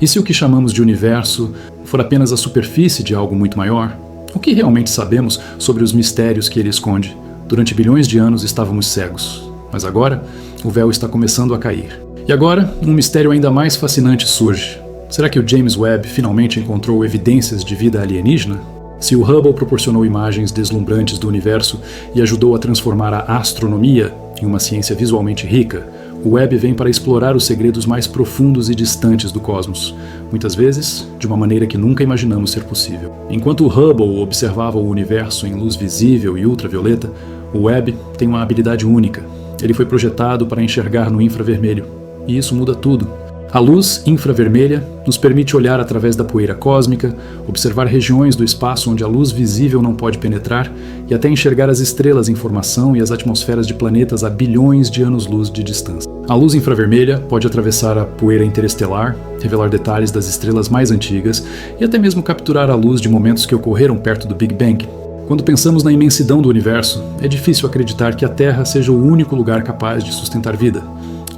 E se o que chamamos de universo for apenas a superfície de algo muito maior? O que realmente sabemos sobre os mistérios que ele esconde? Durante bilhões de anos estávamos cegos, mas agora o véu está começando a cair. E agora, um mistério ainda mais fascinante surge. Será que o James Webb finalmente encontrou evidências de vida alienígena? Se o Hubble proporcionou imagens deslumbrantes do universo e ajudou a transformar a astronomia em uma ciência visualmente rica, o Webb vem para explorar os segredos mais profundos e distantes do cosmos, muitas vezes de uma maneira que nunca imaginamos ser possível. Enquanto o Hubble observava o universo em luz visível e ultravioleta, o Webb tem uma habilidade única. Ele foi projetado para enxergar no infravermelho, e isso muda tudo. A luz infravermelha nos permite olhar através da poeira cósmica, observar regiões do espaço onde a luz visível não pode penetrar e até enxergar as estrelas em formação e as atmosferas de planetas a bilhões de anos-luz de distância. A luz infravermelha pode atravessar a poeira interestelar, revelar detalhes das estrelas mais antigas e até mesmo capturar a luz de momentos que ocorreram perto do Big Bang. Quando pensamos na imensidão do universo, é difícil acreditar que a Terra seja o único lugar capaz de sustentar vida.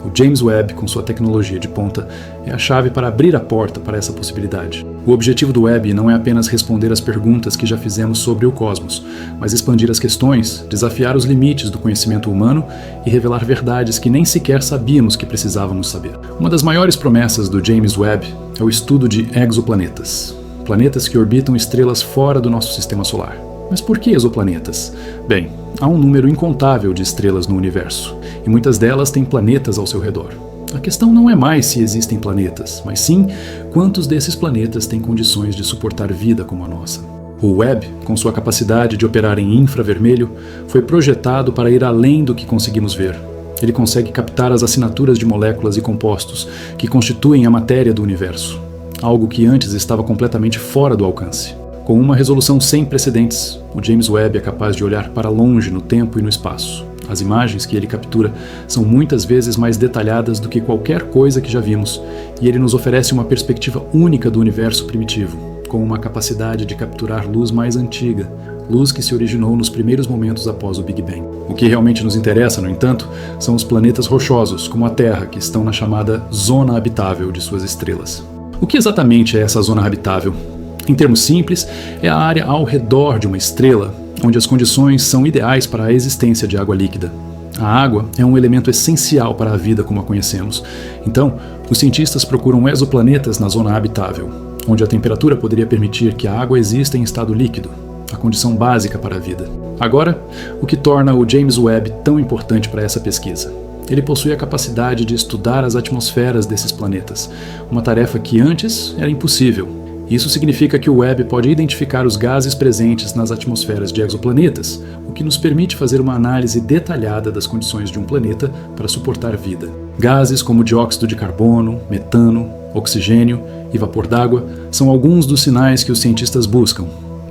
O James Webb, com sua tecnologia de ponta, é a chave para abrir a porta para essa possibilidade. O objetivo do Webb não é apenas responder às perguntas que já fizemos sobre o cosmos, mas expandir as questões, desafiar os limites do conhecimento humano e revelar verdades que nem sequer sabíamos que precisávamos saber. Uma das maiores promessas do James Webb é o estudo de exoplanetas, planetas que orbitam estrelas fora do nosso sistema solar. Mas por que exoplanetas? Bem, há um número incontável de estrelas no universo, e muitas delas têm planetas ao seu redor. A questão não é mais se existem planetas, mas sim quantos desses planetas têm condições de suportar vida como a nossa. O Webb, com sua capacidade de operar em infravermelho, foi projetado para ir além do que conseguimos ver. Ele consegue captar as assinaturas de moléculas e compostos que constituem a matéria do universo, algo que antes estava completamente fora do alcance. Com uma resolução sem precedentes, o James Webb é capaz de olhar para longe no tempo e no espaço. As imagens que ele captura são muitas vezes mais detalhadas do que qualquer coisa que já vimos, e ele nos oferece uma perspectiva única do universo primitivo, com uma capacidade de capturar luz mais antiga, luz que se originou nos primeiros momentos após o Big Bang. O que realmente nos interessa, no entanto, são os planetas rochosos, como a Terra, que estão na chamada zona habitável de suas estrelas. O que exatamente é essa zona habitável? Em termos simples, é a área ao redor de uma estrela, onde as condições são ideais para a existência de água líquida. A água é um elemento essencial para a vida como a conhecemos. Então, os cientistas procuram exoplanetas na zona habitável, onde a temperatura poderia permitir que a água exista em estado líquido, a condição básica para a vida. Agora, o que torna o James Webb tão importante para essa pesquisa? Ele possui a capacidade de estudar as atmosferas desses planetas, uma tarefa que antes era impossível. Isso significa que o Webb pode identificar os gases presentes nas atmosferas de exoplanetas, o que nos permite fazer uma análise detalhada das condições de um planeta para suportar vida. Gases como dióxido de carbono, metano, oxigênio e vapor d'água são alguns dos sinais que os cientistas buscam.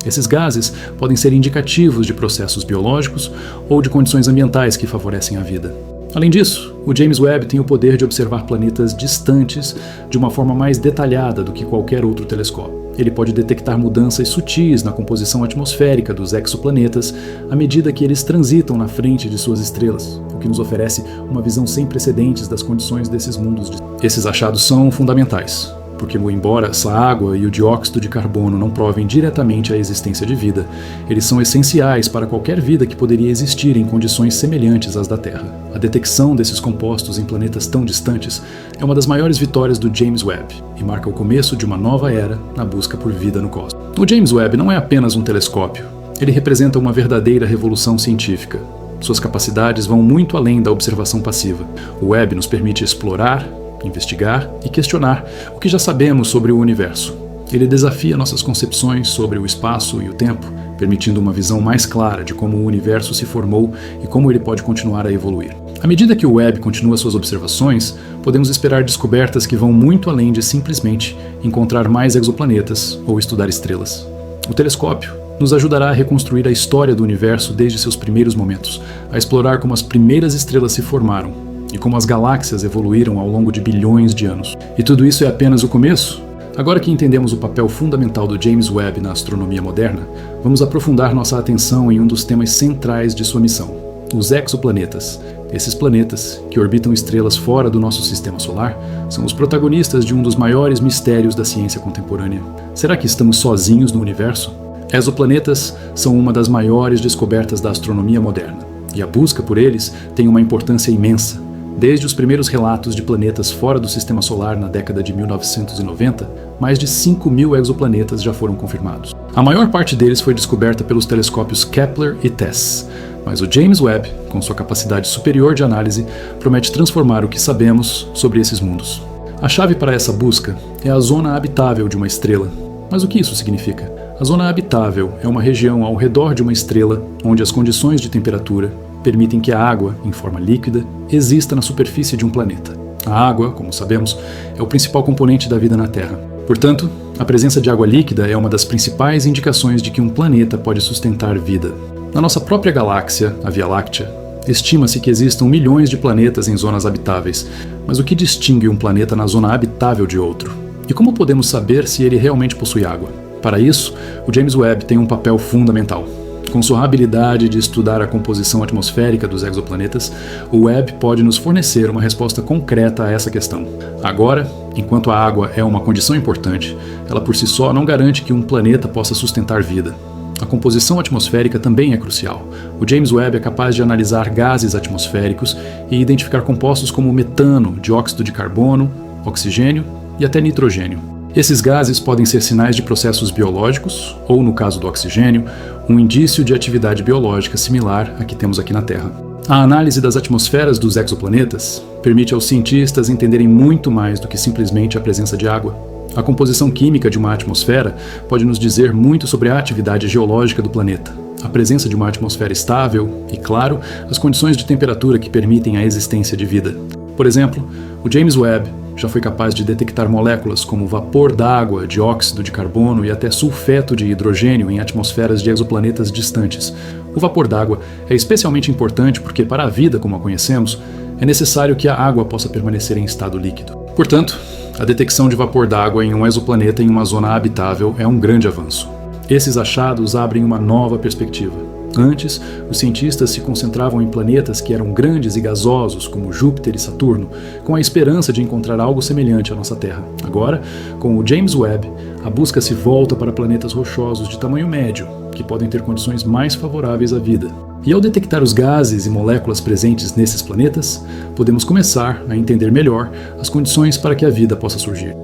Esses gases podem ser indicativos de processos biológicos ou de condições ambientais que favorecem a vida. Além disso, o James Webb tem o poder de observar planetas distantes de uma forma mais detalhada do que qualquer outro telescópio. Ele pode detectar mudanças sutis na composição atmosférica dos exoplanetas à medida que eles transitam na frente de suas estrelas, o que nos oferece uma visão sem precedentes das condições desses mundos. Esses achados são fundamentais, porque embora essa água e o dióxido de carbono não provem diretamente a existência de vida, eles são essenciais para qualquer vida que poderia existir em condições semelhantes às da Terra. A detecção desses compostos em planetas tão distantes é uma das maiores vitórias do James Webb e marca o começo de uma nova era na busca por vida no cosmos. O James Webb não é apenas um telescópio, ele representa uma verdadeira revolução científica. Suas capacidades vão muito além da observação passiva. O Webb nos permite explorar, investigar e questionar o que já sabemos sobre o universo. Ele desafia nossas concepções sobre o espaço e o tempo, permitindo uma visão mais clara de como o universo se formou e como ele pode continuar a evoluir. À medida que o Webb continua suas observações, podemos esperar descobertas que vão muito além de simplesmente encontrar mais exoplanetas ou estudar estrelas. O telescópio nos ajudará a reconstruir a história do universo desde seus primeiros momentos, a explorar como as primeiras estrelas se formaram e como as galáxias evoluíram ao longo de bilhões de anos. E tudo isso é apenas o começo? Agora que entendemos o papel fundamental do James Webb na astronomia moderna, vamos aprofundar nossa atenção em um dos temas centrais de sua missão: os exoplanetas. Esses planetas, que orbitam estrelas fora do nosso sistema solar, são os protagonistas de um dos maiores mistérios da ciência contemporânea. Será que estamos sozinhos no universo? Exoplanetas são uma das maiores descobertas da astronomia moderna, e a busca por eles tem uma importância imensa. Desde os primeiros relatos de planetas fora do sistema solar na década de 1990, mais de 5.000 exoplanetas já foram confirmados. A maior parte deles foi descoberta pelos telescópios Kepler e TESS, mas o James Webb, com sua capacidade superior de análise, promete transformar o que sabemos sobre esses mundos. A chave para essa busca é a zona habitável de uma estrela. Mas o que isso significa? A zona habitável é uma região ao redor de uma estrela onde as condições de temperatura permitem que a água, em forma líquida, exista na superfície de um planeta. A água, como sabemos, é o principal componente da vida na Terra. Portanto, a presença de água líquida é uma das principais indicações de que um planeta pode sustentar vida. Na nossa própria galáxia, a Via Láctea, estima-se que existam milhões de planetas em zonas habitáveis, mas o que distingue um planeta na zona habitável de outro? E como podemos saber se ele realmente possui água? Para isso, o James Webb tem um papel fundamental. Com sua habilidade de estudar a composição atmosférica dos exoplanetas, o Webb pode nos fornecer uma resposta concreta a essa questão. Agora, enquanto a água é uma condição importante, ela por si só não garante que um planeta possa sustentar vida. A composição atmosférica também é crucial. O James Webb é capaz de analisar gases atmosféricos e identificar compostos como metano, dióxido de carbono, oxigênio e até nitrogênio. Esses gases podem ser sinais de processos biológicos, ou, no caso do oxigênio, um indício de atividade biológica similar à que temos aqui na Terra. A análise das atmosferas dos exoplanetas permite aos cientistas entenderem muito mais do que simplesmente a presença de água. A composição química de uma atmosfera pode nos dizer muito sobre a atividade geológica do planeta, a presença de uma atmosfera estável e, claro, as condições de temperatura que permitem a existência de vida. Por exemplo, o James Webb já foi capaz de detectar moléculas como vapor d'água, dióxido de carbono e até sulfeto de hidrogênio em atmosferas de exoplanetas distantes. O vapor d'água é especialmente importante porque, para a vida como a conhecemos, é necessário que a água possa permanecer em estado líquido. Portanto, a detecção de vapor d'água em um exoplaneta em uma zona habitável é um grande avanço. Esses achados abrem uma nova perspectiva. Antes, os cientistas se concentravam em planetas que eram grandes e gasosos, como Júpiter e Saturno, com a esperança de encontrar algo semelhante à nossa Terra. Agora, com o James Webb, a busca se volta para planetas rochosos de tamanho médio, que podem ter condições mais favoráveis à vida. E ao detectar os gases e moléculas presentes nesses planetas, podemos começar a entender melhor as condições para que a vida possa surgir.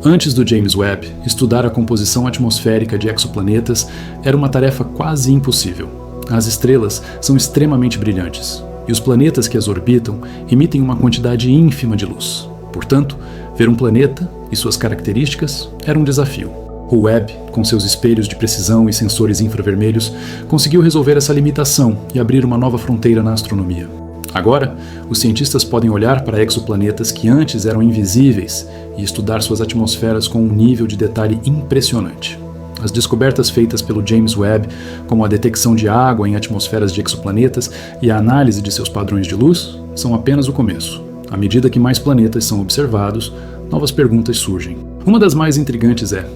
Antes do James Webb, estudar a composição atmosférica de exoplanetas era uma tarefa quase impossível. As estrelas são extremamente brilhantes, e os planetas que as orbitam emitem uma quantidade ínfima de luz. Portanto, ver um planeta e suas características era um desafio. O Webb, com seus espelhos de precisão e sensores infravermelhos, conseguiu resolver essa limitação e abrir uma nova fronteira na astronomia. Agora, os cientistas podem olhar para exoplanetas que antes eram invisíveis e estudar suas atmosferas com um nível de detalhe impressionante. As descobertas feitas pelo James Webb, como a detecção de água em atmosferas de exoplanetas e a análise de seus padrões de luz, são apenas o começo. À medida que mais planetas são observados, novas perguntas surgem. Uma das mais intrigantes é: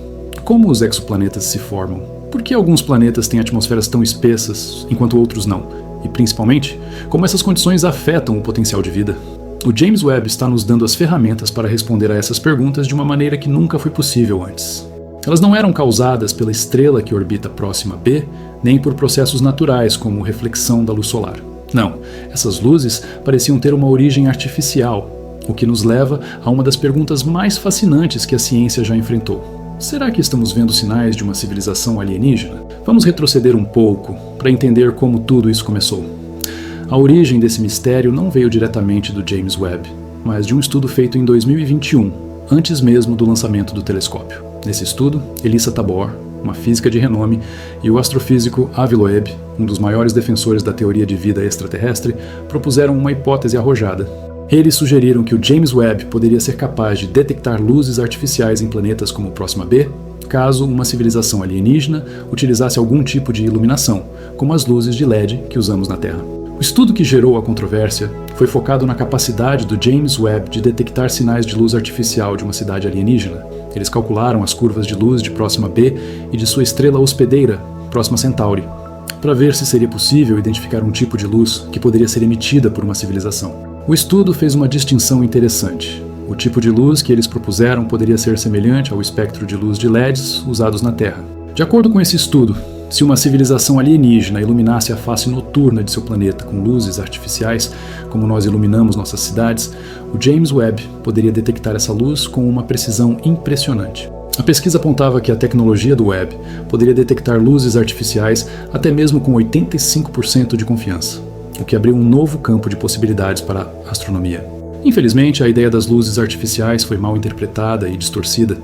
como os exoplanetas se formam? Por que alguns planetas têm atmosferas tão espessas, enquanto outros não? E, principalmente, como essas condições afetam o potencial de vida? O James Webb está nos dando as ferramentas para responder a essas perguntas de uma maneira que nunca foi possível antes. Elas não eram causadas pela estrela que orbita próxima a B, nem por processos naturais como reflexão da luz solar. Não, essas luzes pareciam ter uma origem artificial, o que nos leva a uma das perguntas mais fascinantes que a ciência já enfrentou. Será que estamos vendo sinais de uma civilização alienígena? Vamos retroceder um pouco para entender como tudo isso começou. A origem desse mistério não veio diretamente do James Webb, mas de um estudo feito em 2021, antes mesmo do lançamento do telescópio. Nesse estudo, Elissa Tabor, uma física de renome, e o astrofísico Avi Loeb, um dos maiores defensores da teoria de vida extraterrestre, propuseram uma hipótese arrojada. Eles sugeriram que o James Webb poderia ser capaz de detectar luzes artificiais em planetas como Próxima B, caso uma civilização alienígena utilizasse algum tipo de iluminação, como as luzes de LED que usamos na Terra. O estudo que gerou a controvérsia foi focado na capacidade do James Webb de detectar sinais de luz artificial de uma cidade alienígena. Eles calcularam as curvas de luz de Próxima B e de sua estrela hospedeira, Próxima Centauri. para ver se seria possível identificar um tipo de luz que poderia ser emitida por uma civilização. O estudo fez uma distinção interessante. O tipo de luz que eles propuseram poderia ser semelhante ao espectro de luz de LEDs usados na Terra. De acordo com esse estudo, se uma civilização alienígena iluminasse a face noturna de seu planeta com luzes artificiais, como nós iluminamos nossas cidades, o James Webb poderia detectar essa luz com uma precisão impressionante. A pesquisa apontava que a tecnologia do Webb poderia detectar luzes artificiais até mesmo com 85% de confiança, o que abriu um novo campo de possibilidades para a astronomia. Infelizmente, a ideia das luzes artificiais foi mal interpretada e distorcida.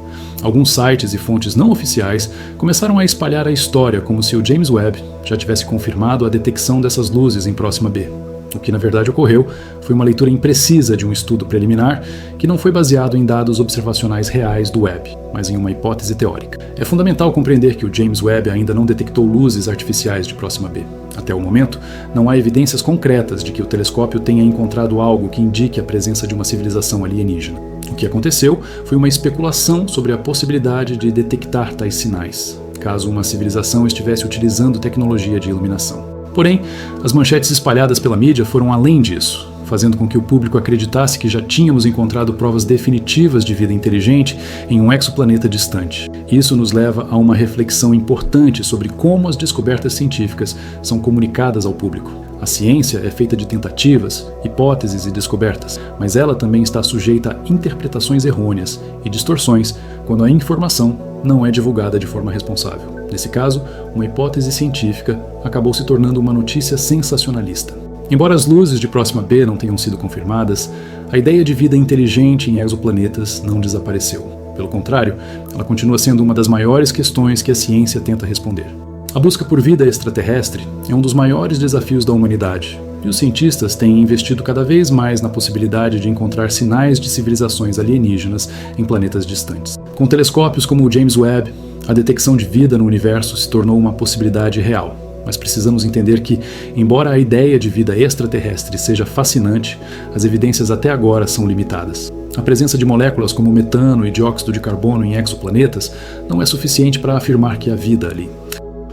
Alguns sites e fontes não oficiais começaram a espalhar a história como se o James Webb já tivesse confirmado a detecção dessas luzes em Próxima B. O que na verdade ocorreu foi uma leitura imprecisa de um estudo preliminar que não foi baseado em dados observacionais reais do Webb, mas em uma hipótese teórica. É fundamental compreender que o James Webb ainda não detectou luzes artificiais de Próxima B. Até o momento, não há evidências concretas de que o telescópio tenha encontrado algo que indique a presença de uma civilização alienígena. O que aconteceu foi uma especulação sobre a possibilidade de detectar tais sinais, caso uma civilização estivesse utilizando tecnologia de iluminação. Porém, as manchetes espalhadas pela mídia foram além disso, fazendo com que o público acreditasse que já tínhamos encontrado provas definitivas de vida inteligente em um exoplaneta distante. Isso nos leva a uma reflexão importante sobre como as descobertas científicas são comunicadas ao público. A ciência é feita de tentativas, hipóteses e descobertas, mas ela também está sujeita a interpretações errôneas e distorções quando a informação não é divulgada de forma responsável. Nesse caso, uma hipótese científica acabou se tornando uma notícia sensacionalista. Embora as luzes de Próxima B não tenham sido confirmadas, a ideia de vida inteligente em exoplanetas não desapareceu. Pelo contrário, ela continua sendo uma das maiores questões que a ciência tenta responder. A busca por vida extraterrestre é um dos maiores desafios da humanidade, e os cientistas têm investido cada vez mais na possibilidade de encontrar sinais de civilizações alienígenas em planetas distantes. Com telescópios como o James Webb, a detecção de vida no universo se tornou uma possibilidade real. Mas precisamos entender que, embora a ideia de vida extraterrestre seja fascinante, as evidências até agora são limitadas. A presença de moléculas como metano e dióxido de carbono em exoplanetas não é suficiente para afirmar que há vida ali.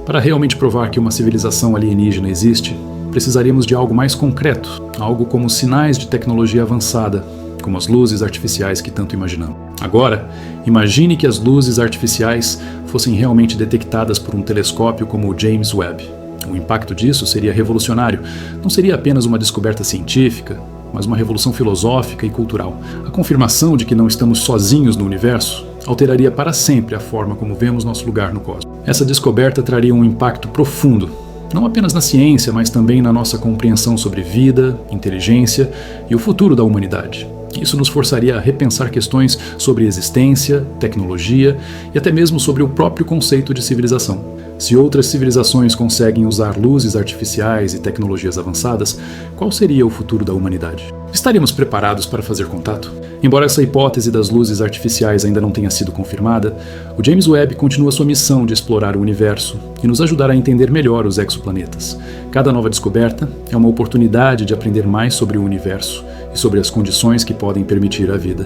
Para realmente provar que uma civilização alienígena existe, precisaríamos de algo mais concreto, algo como sinais de tecnologia avançada, como as luzes artificiais que tanto imaginamos. Agora, imagine que as luzes artificiais fossem realmente detectadas por um telescópio como o James Webb. O impacto disso seria revolucionário. Não seria apenas uma descoberta científica, mas uma revolução filosófica e cultural. A confirmação de que não estamos sozinhos no universo alteraria para sempre a forma como vemos nosso lugar no cosmos. Essa descoberta traria um impacto profundo, não apenas na ciência, mas também na nossa compreensão sobre vida, inteligência e o futuro da humanidade. Isso nos forçaria a repensar questões sobre existência, tecnologia e até mesmo sobre o próprio conceito de civilização. Se outras civilizações conseguem usar luzes artificiais e tecnologias avançadas, qual seria o futuro da humanidade? Estaríamos preparados para fazer contato? Embora essa hipótese das luzes artificiais ainda não tenha sido confirmada, o James Webb continua sua missão de explorar o universo e nos ajudar a entender melhor os exoplanetas. Cada nova descoberta é uma oportunidade de aprender mais sobre o universo e sobre as condições que podem permitir a vida.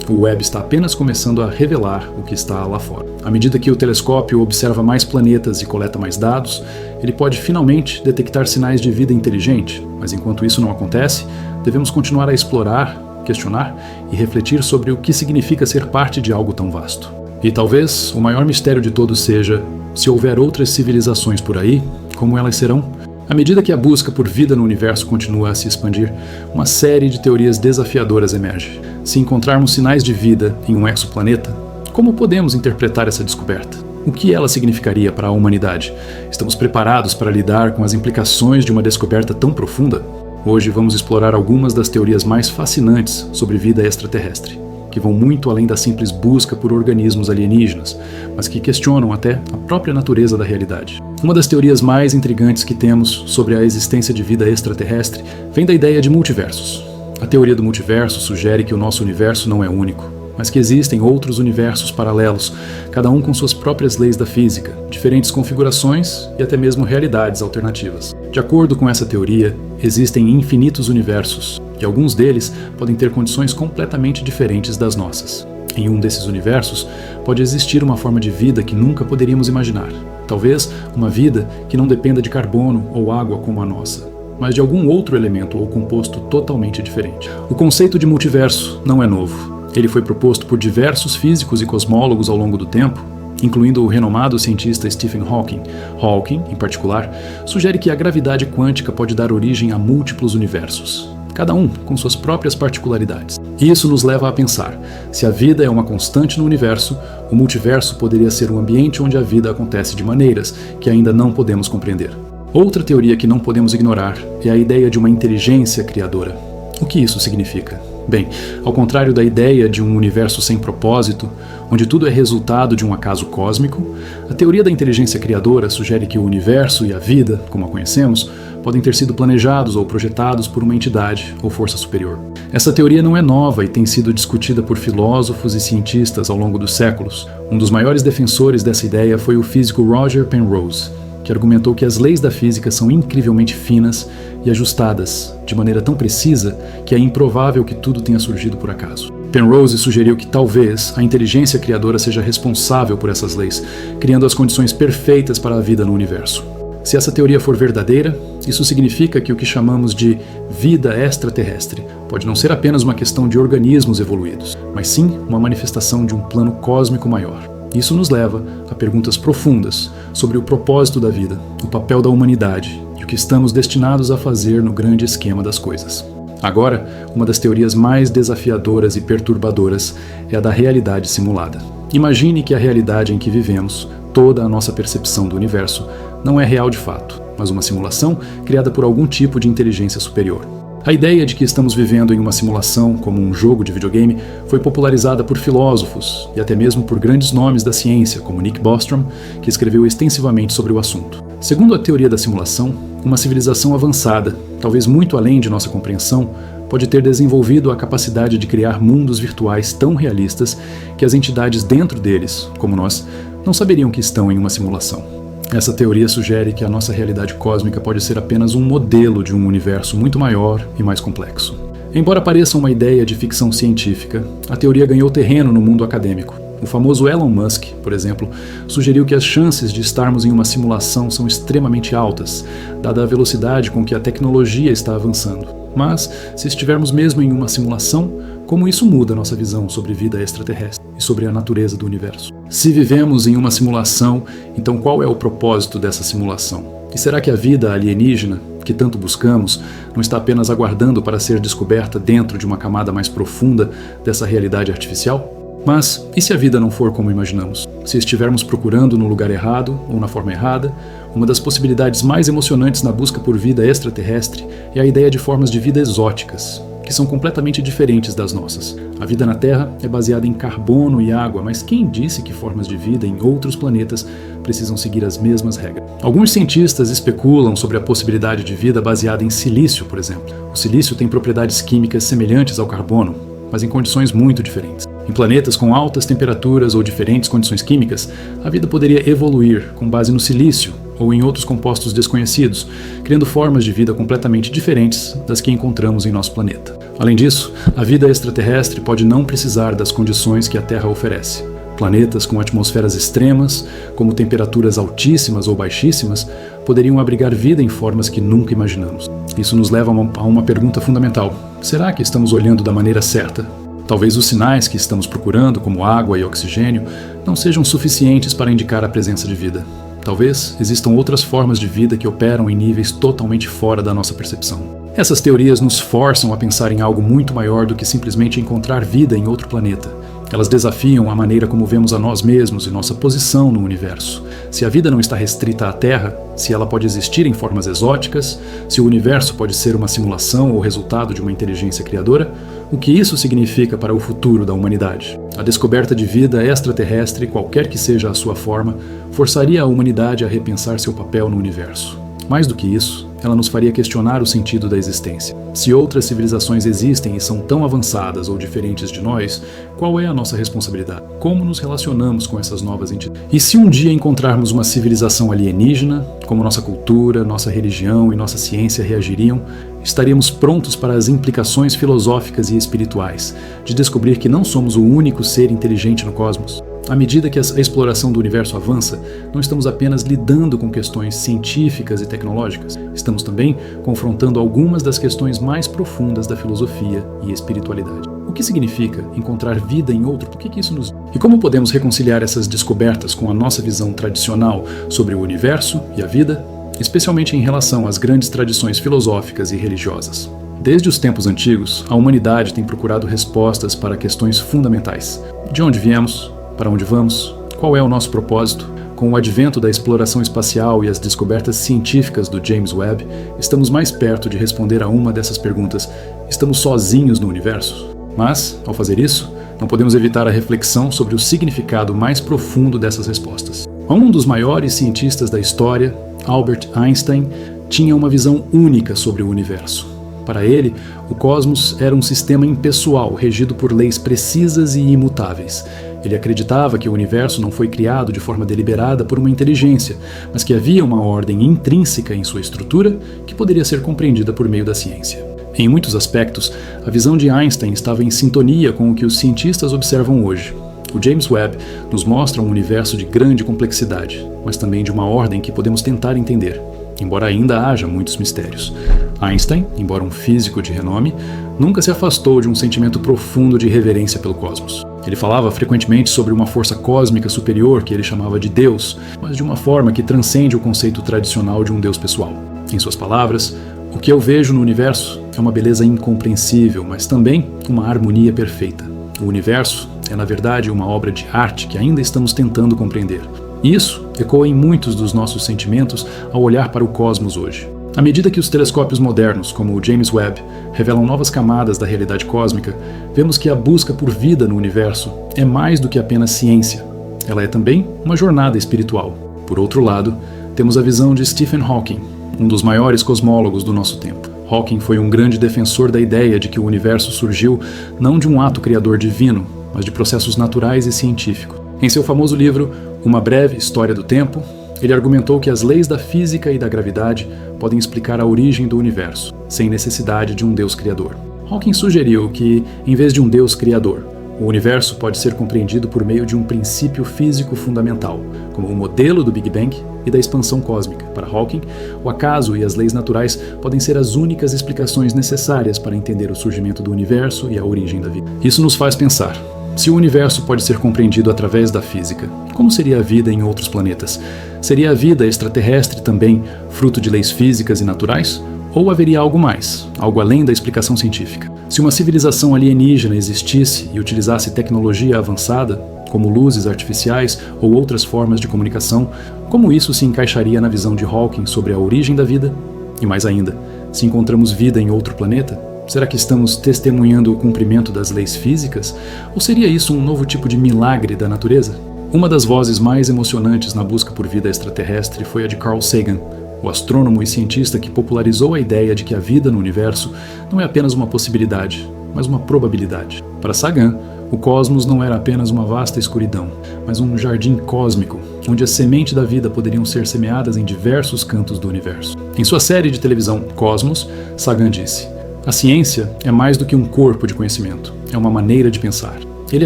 O Webb está apenas começando a revelar o que está lá fora. À medida que o telescópio observa mais planetas e coleta mais dados, ele pode finalmente detectar sinais de vida inteligente, mas enquanto isso não acontece, devemos continuar a explorar, questionar e refletir sobre o que significa ser parte de algo tão vasto. E talvez o maior mistério de todos seja, se houver outras civilizações por aí, como elas serão? À medida que a busca por vida no universo continua a se expandir, uma série de teorias desafiadoras emerge. Se encontrarmos sinais de vida em um exoplaneta, como podemos interpretar essa descoberta? O que ela significaria para a humanidade? Estamos preparados para lidar com as implicações de uma descoberta tão profunda? Hoje vamos explorar algumas das teorias mais fascinantes sobre vida extraterrestre, que vão muito além da simples busca por organismos alienígenas, mas que questionam até a própria natureza da realidade. Uma das teorias mais intrigantes que temos sobre a existência de vida extraterrestre vem da ideia de multiversos. A teoria do multiverso sugere que o nosso universo não é único, mas que existem outros universos paralelos, cada um com suas próprias leis da física, diferentes configurações e até mesmo realidades alternativas. De acordo com essa teoria, existem infinitos universos, e alguns deles podem ter condições completamente diferentes das nossas. Em um desses universos, pode existir uma forma de vida que nunca poderíamos imaginar. Talvez uma vida que não dependa de carbono ou água como a nossa, mas de algum outro elemento ou composto totalmente diferente. O conceito de multiverso não é novo. Ele foi proposto por diversos físicos e cosmólogos ao longo do tempo, incluindo o renomado cientista Stephen Hawking. Hawking, em particular, sugere que a gravidade quântica pode dar origem a múltiplos universos, cada um com suas próprias particularidades. E isso nos leva a pensar, se a vida é uma constante no universo, o multiverso poderia ser um ambiente onde a vida acontece de maneiras que ainda não podemos compreender. Outra teoria que não podemos ignorar é a ideia de uma inteligência criadora. O que isso significa? Bem, ao contrário da ideia de um universo sem propósito, onde tudo é resultado de um acaso cósmico, a teoria da inteligência criadora sugere que o universo e a vida, como a conhecemos, podem ter sido planejados ou projetados por uma entidade ou força superior. Essa teoria não é nova e tem sido discutida por filósofos e cientistas ao longo dos séculos. Um dos maiores defensores dessa ideia foi o físico Roger Penrose, que argumentou que as leis da física são incrivelmente finas e ajustadas, de maneira tão precisa que é improvável que tudo tenha surgido por acaso. Penrose sugeriu que talvez a inteligência criadora seja responsável por essas leis, criando as condições perfeitas para a vida no universo. Se essa teoria for verdadeira, isso significa que o que chamamos de vida extraterrestre pode não ser apenas uma questão de organismos evoluídos, mas sim uma manifestação de um plano cósmico maior. Isso nos leva a perguntas profundas sobre o propósito da vida, o papel da humanidade e o que estamos destinados a fazer no grande esquema das coisas. Agora, uma das teorias mais desafiadoras e perturbadoras é a da realidade simulada. Imagine que a realidade em que vivemos, toda a nossa percepção do universo, não é real de fato, mas uma simulação criada por algum tipo de inteligência superior. A ideia de que estamos vivendo em uma simulação, como um jogo de videogame, foi popularizada por filósofos e até mesmo por grandes nomes da ciência, como Nick Bostrom, que escreveu extensivamente sobre o assunto. Segundo a teoria da simulação, uma civilização avançada, talvez muito além de nossa compreensão, pode ter desenvolvido a capacidade de criar mundos virtuais tão realistas que as entidades dentro deles, como nós, não saberiam que estão em uma simulação. Essa teoria sugere que a nossa realidade cósmica pode ser apenas um modelo de um universo muito maior e mais complexo. Embora pareça uma ideia de ficção científica, a teoria ganhou terreno no mundo acadêmico. O famoso Elon Musk, por exemplo, sugeriu que as chances de estarmos em uma simulação são extremamente altas, dada a velocidade com que a tecnologia está avançando. Mas, se estivermos mesmo em uma simulação, como isso muda nossa visão sobre vida extraterrestre e sobre a natureza do universo? Se vivemos em uma simulação, então qual é o propósito dessa simulação? E será que a vida alienígena, que tanto buscamos, não está apenas aguardando para ser descoberta dentro de uma camada mais profunda dessa realidade artificial? Mas, e se a vida não for como imaginamos? Se estivermos procurando no lugar errado ou na forma errada, uma das possibilidades mais emocionantes na busca por vida extraterrestre é a ideia de formas de vida exóticas, que são completamente diferentes das nossas. A vida na Terra é baseada em carbono e água, mas quem disse que formas de vida em outros planetas precisam seguir as mesmas regras? Alguns cientistas especulam sobre a possibilidade de vida baseada em silício, por exemplo. O silício tem propriedades químicas semelhantes ao carbono, mas em condições muito diferentes. Em planetas com altas temperaturas ou diferentes condições químicas, a vida poderia evoluir com base no silício ou em outros compostos desconhecidos, criando formas de vida completamente diferentes das que encontramos em nosso planeta. Além disso, a vida extraterrestre pode não precisar das condições que a Terra oferece. Planetas com atmosferas extremas, como temperaturas altíssimas ou baixíssimas, poderiam abrigar vida em formas que nunca imaginamos. Isso nos leva a uma pergunta fundamental. Será que estamos olhando da maneira certa? Talvez os sinais que estamos procurando, como água e oxigênio, não sejam suficientes para indicar a presença de vida. Talvez existam outras formas de vida que operam em níveis totalmente fora da nossa percepção. Essas teorias nos forçam a pensar em algo muito maior do que simplesmente encontrar vida em outro planeta. Elas desafiam a maneira como vemos a nós mesmos e nossa posição no universo. Se a vida não está restrita à Terra, se ela pode existir em formas exóticas, se o universo pode ser uma simulação ou resultado de uma inteligência criadora, o que isso significa para o futuro da humanidade? A descoberta de vida extraterrestre, qualquer que seja a sua forma, forçaria a humanidade a repensar seu papel no universo. Mais do que isso, ela nos faria questionar o sentido da existência. Se outras civilizações existem e são tão avançadas ou diferentes de nós, qual é a nossa responsabilidade? Como nos relacionamos com essas novas entidades? E se um dia encontrarmos uma civilização alienígena, como nossa cultura, nossa religião e nossa ciência reagiriam, estaríamos prontos para as implicações filosóficas e espirituais de descobrir que não somos o único ser inteligente no cosmos? À medida que a exploração do universo avança, não estamos apenas lidando com questões científicas e tecnológicas, estamos também confrontando algumas das questões mais profundas da filosofia e espiritualidade. O que significa encontrar vida em outro? O que isso nos... E como podemos reconciliar essas descobertas com a nossa visão tradicional sobre o universo e a vida, especialmente em relação às grandes tradições filosóficas e religiosas? Desde os tempos antigos, a humanidade tem procurado respostas para questões fundamentais. De onde viemos? Para onde vamos? Qual é o nosso propósito? Com o advento da exploração espacial e as descobertas científicas do James Webb, estamos mais perto de responder a uma dessas perguntas. Estamos sozinhos no universo? Mas, ao fazer isso, não podemos evitar a reflexão sobre o significado mais profundo dessas respostas. Um dos maiores cientistas da história, Albert Einstein, tinha uma visão única sobre o universo. Para ele, o cosmos era um sistema impessoal, regido por leis precisas e imutáveis. Ele acreditava que o universo não foi criado de forma deliberada por uma inteligência, mas que havia uma ordem intrínseca em sua estrutura que poderia ser compreendida por meio da ciência. Em muitos aspectos, a visão de Einstein estava em sintonia com o que os cientistas observam hoje. O James Webb nos mostra um universo de grande complexidade, mas também de uma ordem que podemos tentar entender, embora ainda haja muitos mistérios. Einstein, embora um físico de renome, nunca se afastou de um sentimento profundo de reverência pelo cosmos. Ele falava frequentemente sobre uma força cósmica superior que ele chamava de Deus, mas de uma forma que transcende o conceito tradicional de um Deus pessoal. Em suas palavras, o que eu vejo no universo é uma beleza incompreensível, mas também uma harmonia perfeita. O universo é, na verdade, uma obra de arte que ainda estamos tentando compreender. Isso ecoa em muitos dos nossos sentimentos ao olhar para o cosmos hoje. À medida que os telescópios modernos, como o James Webb, revelam novas camadas da realidade cósmica, vemos que a busca por vida no universo é mais do que apenas ciência. Ela é também uma jornada espiritual. Por outro lado, temos a visão de Stephen Hawking, um dos maiores cosmólogos do nosso tempo. Hawking foi um grande defensor da ideia de que o universo surgiu não de um ato criador divino, mas de processos naturais e científicos. Em seu famoso livro, Uma Breve História do Tempo, ele argumentou que as leis da física e da gravidade podem explicar a origem do universo, sem necessidade de um Deus criador. Hawking sugeriu que, em vez de um Deus criador, o universo pode ser compreendido por meio de um princípio físico fundamental, como o modelo do Big Bang e da expansão cósmica. Para Hawking, o acaso e as leis naturais podem ser as únicas explicações necessárias para entender o surgimento do universo e a origem da vida. Isso nos faz pensar: se o universo pode ser compreendido através da física, como seria a vida em outros planetas? Seria a vida extraterrestre também fruto de leis físicas e naturais? Ou haveria algo mais, algo além da explicação científica? Se uma civilização alienígena existisse e utilizasse tecnologia avançada, como luzes artificiais ou outras formas de comunicação, como isso se encaixaria na visão de Hawking sobre a origem da vida? E mais ainda, se encontramos vida em outro planeta, será que estamos testemunhando o cumprimento das leis físicas? Ou seria isso um novo tipo de milagre da natureza? Uma das vozes mais emocionantes na busca por vida extraterrestre foi a de Carl Sagan, o astrônomo e cientista que popularizou a ideia de que a vida no universo não é apenas uma possibilidade, mas uma probabilidade. Para Sagan, o cosmos não era apenas uma vasta escuridão, mas um jardim cósmico, onde a semente da vida poderiam ser semeadas em diversos cantos do universo. Em sua série de televisão Cosmos, Sagan disse: "A ciência é mais do que um corpo de conhecimento, é uma maneira de pensar." Ele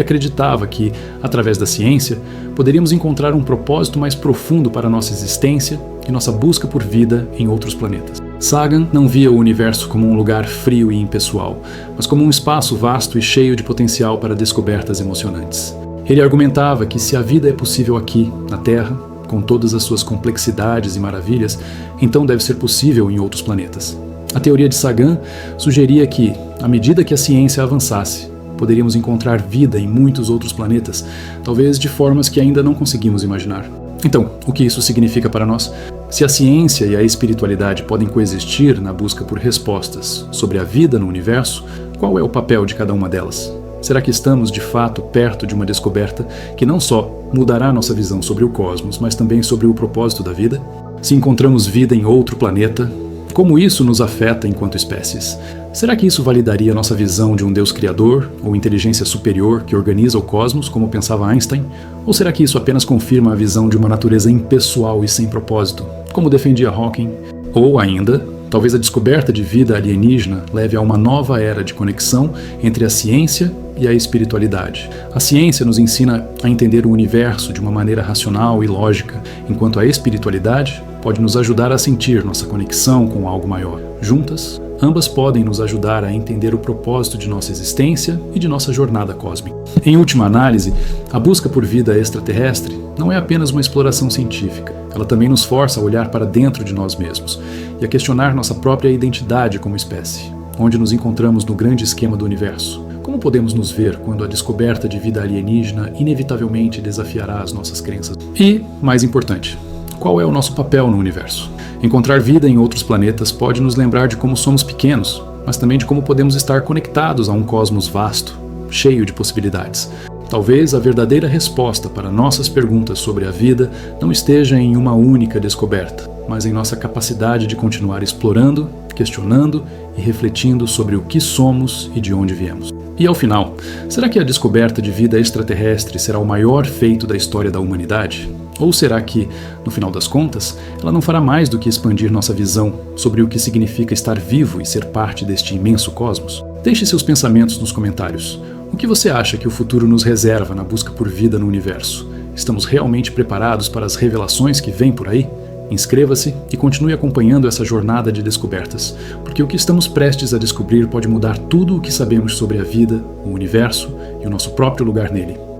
acreditava que, através da ciência, poderíamos encontrar um propósito mais profundo para nossa existência e nossa busca por vida em outros planetas. Sagan não via o universo como um lugar frio e impessoal, mas como um espaço vasto e cheio de potencial para descobertas emocionantes. Ele argumentava que se a vida é possível aqui, na Terra, com todas as suas complexidades e maravilhas, então deve ser possível em outros planetas. A teoria de Sagan sugeria que, à medida que a ciência avançasse, poderíamos encontrar vida em muitos outros planetas, talvez de formas que ainda não conseguimos imaginar. Então, o que isso significa para nós? Se a ciência e a espiritualidade podem coexistir na busca por respostas sobre a vida no universo, qual é o papel de cada uma delas? Será que estamos, de fato, perto de uma descoberta que não só mudará nossa visão sobre o cosmos, mas também sobre o propósito da vida? Se encontramos vida em outro planeta, como isso nos afeta enquanto espécies? Será que isso validaria nossa visão de um Deus criador ou inteligência superior que organiza o cosmos, como pensava Einstein? Ou será que isso apenas confirma a visão de uma natureza impessoal e sem propósito, como defendia Hawking? Ou ainda, talvez a descoberta de vida alienígena leve a uma nova era de conexão entre a ciência e a espiritualidade. A ciência nos ensina a entender o universo de uma maneira racional e lógica, enquanto a espiritualidade pode nos ajudar a sentir nossa conexão com algo maior. Juntas, ambas podem nos ajudar a entender o propósito de nossa existência e de nossa jornada cósmica. Em última análise, a busca por vida extraterrestre não é apenas uma exploração científica. Ela também nos força a olhar para dentro de nós mesmos e a questionar nossa própria identidade como espécie. Onde nos encontramos no grande esquema do universo? Como podemos nos ver quando a descoberta de vida alienígena inevitavelmente desafiará as nossas crenças? E, mais importante, qual é o nosso papel no universo? Encontrar vida em outros planetas pode nos lembrar de como somos pequenos, mas também de como podemos estar conectados a um cosmos vasto, cheio de possibilidades. Talvez a verdadeira resposta para nossas perguntas sobre a vida não esteja em uma única descoberta, mas em nossa capacidade de continuar explorando, questionando e refletindo sobre o que somos e de onde viemos. E ao final, será que a descoberta de vida extraterrestre será o maior feito da história da humanidade? Ou será que, no final das contas, ela não fará mais do que expandir nossa visão sobre o que significa estar vivo e ser parte deste imenso cosmos? Deixe seus pensamentos nos comentários. O que você acha que o futuro nos reserva na busca por vida no universo? Estamos realmente preparados para as revelações que vêm por aí? Inscreva-se e continue acompanhando essa jornada de descobertas, porque o que estamos prestes a descobrir pode mudar tudo o que sabemos sobre a vida, o universo e o nosso próprio lugar nele.